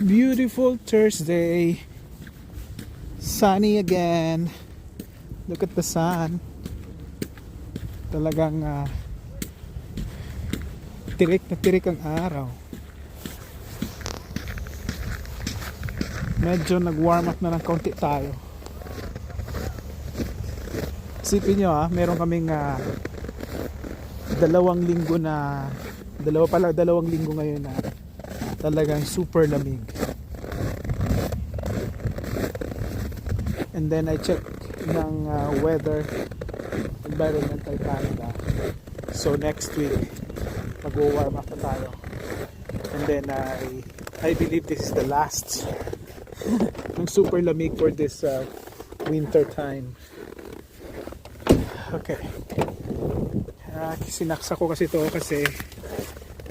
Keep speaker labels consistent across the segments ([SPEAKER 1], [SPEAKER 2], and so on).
[SPEAKER 1] Beautiful Thursday. Sunny again. Look at the sun. Talagang tirik na tirik ang araw. Medyo nag-warm up na ng kaunti tayo. Isipin nyo meron kaming 2 linggo na dalawang linggo ngayon na talagang super lamig. And then I check ng weather environmental Canada. So next week mag-warm up na tayo. And then I believe this is the last ng super lamig for this winter time. Okay. Sinaksa ko kasi to kasi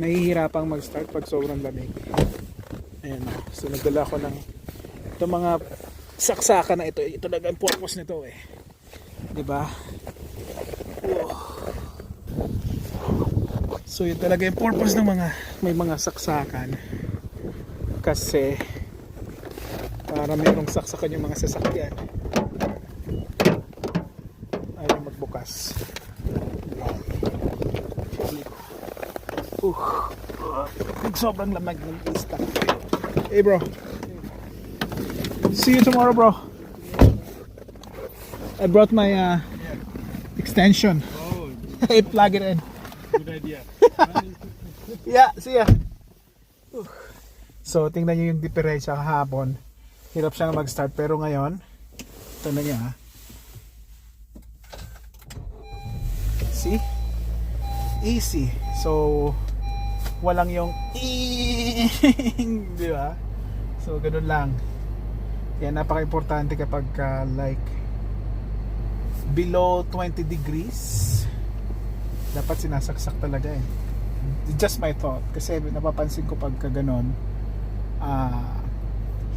[SPEAKER 1] nahihirapang mag-start pag sobrang lamig. Ayan. So nagdala ko ng ito mga saksakan na ito. Ito talaga ang purpose nito eh. 'Di ba? So yun talaga yung purpose ng may mga saksakan. Kasi para merong saksakan yung mga sasakyan. Ayaw magbukas. Sobrang lamig ng pista. Hey bro. See you tomorrow bro. I brought my extension.
[SPEAKER 2] Oh,
[SPEAKER 1] I plug it in.
[SPEAKER 2] good idea.
[SPEAKER 1] Yeah, see ya. So tingnan nyo yung diferensya kahapon. Hirap siya mag-start pero ngayon ito na niya See? Easy. So walang yung di ba? So ganun lang. Kaya napaka-importante kapag like below 20 degrees dapat sinasaksak talaga eh. Just my thought kasi napapansin ko pagka ganon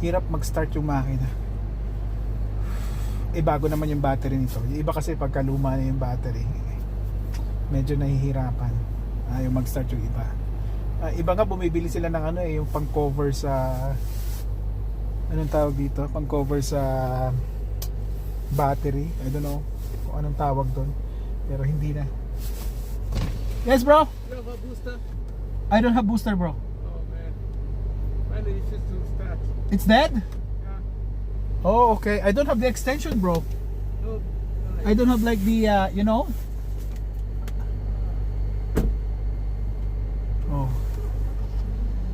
[SPEAKER 1] hirap mag-start yung makina. Bago naman yung battery nito. Yung iba kasi pagka luma na yung battery medyo nahihirapan yung mag-start yung iba. Iba nga bumibili sila ng yung pang cover sa anong tawag dito, pang cover sa battery. I don't know kung anong tawag doon pero hindi na. Yes bro,
[SPEAKER 2] You have a booster?
[SPEAKER 1] I don't have booster bro.
[SPEAKER 2] Oh man. When is it to start?
[SPEAKER 1] It's dead?
[SPEAKER 2] Yeah.
[SPEAKER 1] Oh okay, I don't have the extension bro.
[SPEAKER 2] No,
[SPEAKER 1] I don't have like the you know